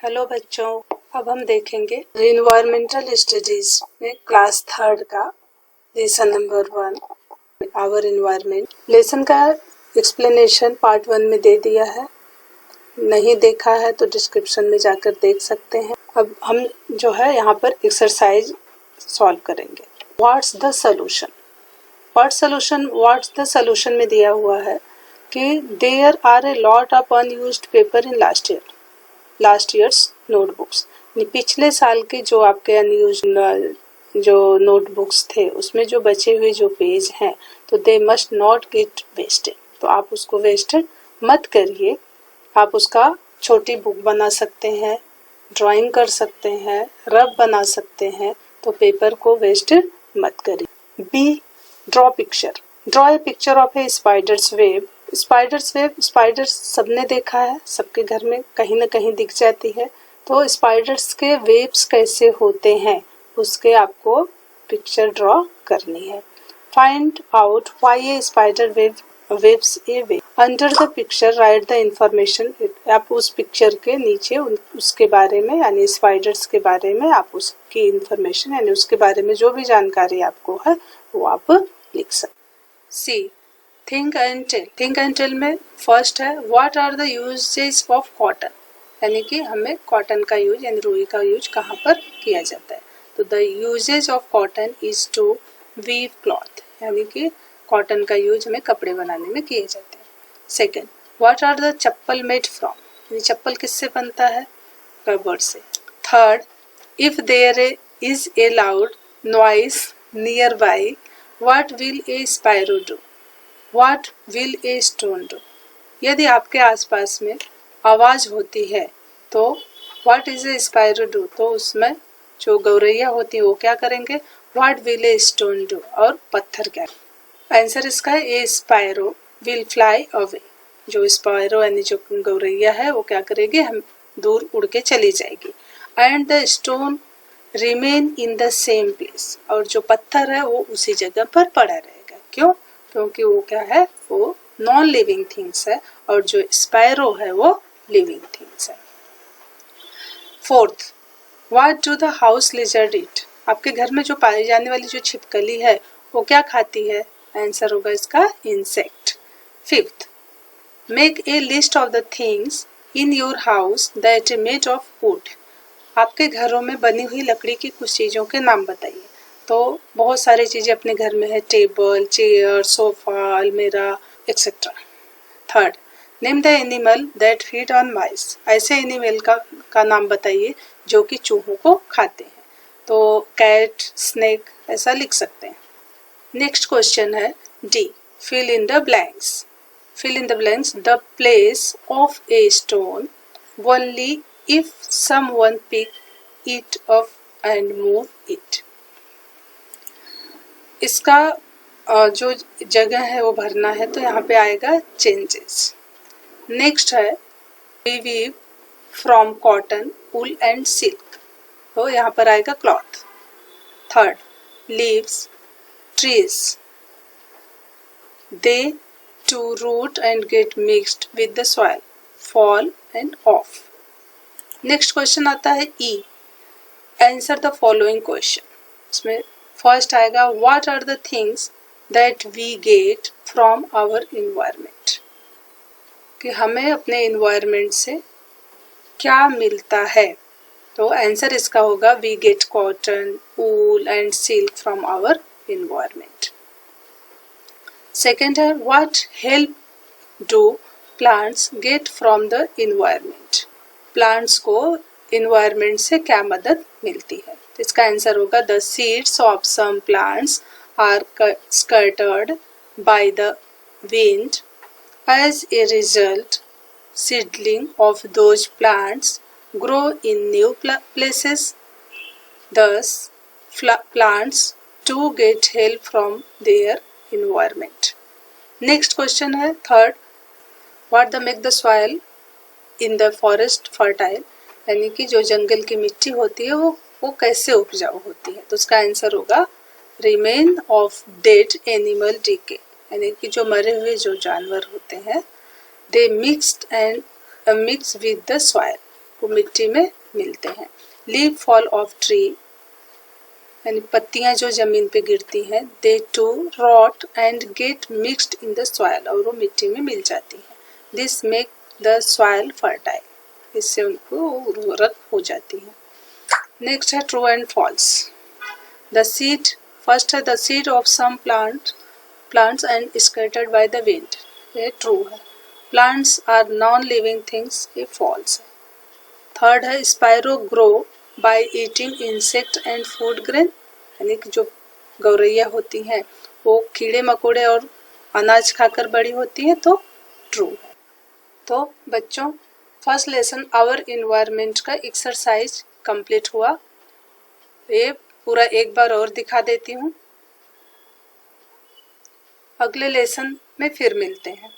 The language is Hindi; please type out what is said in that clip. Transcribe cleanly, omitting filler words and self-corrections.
हेलो बच्चों, अब हम देखेंगे इन्वायरमेंटल स्टडीज में क्लास थर्ड का lesson number 1 our environment. Lesson का एक्सप्लेनेशन पार्ट 1 में दे दिया है, नहीं देखा है तो डिस्क्रिप्शन में जाकर देख सकते हैं। अब हम जो है यहाँ पर एक्सरसाइज सॉल्व करेंगे। What's the solution, what's the solution में दिया हुआ है कि there are a lot of unused paper in last years notebooks. पिछले साल के जो आपके अनयूज जो नोटबुक्स थे उसमें जो बचे हुए जो पेज हैं तो they must not get wasted, तो आप उसको वेस्टेड मत करिए। आप उसका छोटी बुक बना सकते हैं, ड्राइंग कर सकते हैं, रब बना सकते हैं, तो पेपर को वेस्टेड मत करिए। B, draw picture, draw a picture of a spider's web. Spiders सबने देखा है, सबके घर में कहीं ना कहीं दिख जाती है। तो स्पाइडर्स के वेब्स कैसे होते हैं उसके आपको पिक्चर ड्रॉ करनी है। Find out why A spider waves A web. Under the picture right the information. आप उस पिक्चर के नीचे उसके बारे में यानी स्पाइडर्स के बारे में आप उसकी इंफॉर्मेशन यानी उसके बारे में जो भी जानकारी आपको है वो आप लिख सकते। See, think and tell. Think and tell में फर्स्ट है what are the uses of cotton, यानी कि हमें कॉटन का यूज यानी रुई का यूज कहाँ पर किया जाता है। तो the uses of cotton is to weave cloth, यानी कि कॉटन का यूज हमें कपड़े बनाने में किए जाते हैं। Second, what are the chappal made from, यानी चप्पल किससे बनता है, रबर से। Third, if there is a loud noise nearby what will a sparrow do, What will a stone do? यदि आपके आसपास में आवाज होती है तो What is a sparrow do? तो उसमें जो गौरैया होती है वो क्या करेंगे, What will a stone do? और पत्थर क्या। आंसर इसका है ए स्पायरो विल फ्लाई अवे। जो स्पायरो यानी जो गौरैया है वो क्या करेगी, हम दूर उड़ के चली जाएगी। And the stone remain in the same place, और जो पत्थर है वो उसी जगह पर पड़ा रहेगा। क्यों? क्योंकि वो क्या है, वो नॉन लिविंग थिंग्स है और जो स्पायरो है वो लिविंग थिंग्स है। Fourth, what do the house lizard eat, आपके घर में जो पाई जाने वाली जो छिपकली है वो क्या खाती है, आंसर होगा इसका insect. Fifth, make a list of the things in your house that made of would, आपके घरों में बनी हुई लकड़ी की कुछ चीजों के नाम बताइए। तो बहुत सारी चीजें अपने घर में है, टेबल, चेयर, सोफा, अलमीरा etcetera. Third, name the animal that feed on mice, ऐसे एनिमल का नाम बताइए जो कि चूहों को खाते हैं। तो कैट, स्नेक ऐसा लिख सकते हैं। नेक्स्ट क्वेश्चन है D, fill in the blanks. Fill in the blanks, the place of a stone only if someone pick it up and move it. इसका जो जगह है वो भरना है तो यहाँ पे आएगा चेंजेस। नेक्स्ट है weave from cotton, wool and silk, तो यहाँ पर आएगा cloth. Third, leaves, trees, they to root and get mixed with the soil, fall and off. Next question आता है E, answer the following question. इसमें फर्स्ट आएगा what are the things that we get from our environment, कि हमें अपने इन्वायरमेंट से क्या मिलता है। तो आंसर इसका होगा we get cotton, wool and silk from our environment. Second है what help do plants get from the environment, plants को इन्वायरमेंट से क्या मदद मिलती है। इसका आंसर होगा the seeds of some plants are scattered by the wind. As a result, seedling of those plants grow in new places. Thus, plants too get help from their environment. Next question है third, what the make the soil in the forest fertile, यानी कि जो जंगल की मिट्टी होती है वो कैसे उपजाऊ होती है। तो उसका आंसर होगा remain of dead animal decay, यानी कि जो मरे हुए जो जानवर होते हैं they mix with the soil, वो मिट्टी में मिलते हैं। लीफ फॉल ऑफ ट्री यानी पत्तियां जो जमीन पे गिरती हैं, they too rot and get mixed in the soil, और वो मिट्टी में मिल जाती हैं। This make the soil fertile, इससे उनको उर्वरक हो जाती है। नेक्स्ट है true and false. The seed, first है the seed of some plants and scattered by the wind, ये ट्रू है। Plants are non living things, ये फॉल्स है। थर्ड है स्पाइरो grow by eating insect and food grain, यानी कि जो गौरैया होती हैं वो कीड़े मकोड़े और अनाज खाकर बड़ी होती है, तो ट्रू है। तो बच्चों, फर्स्ट लेसन आवर इन्वायरमेंट का एक्सरसाइज कंप्लीट हुआ। ये पूरा एक बार और दिखा देती हूँ। अगले लेसन में फिर मिलते हैं।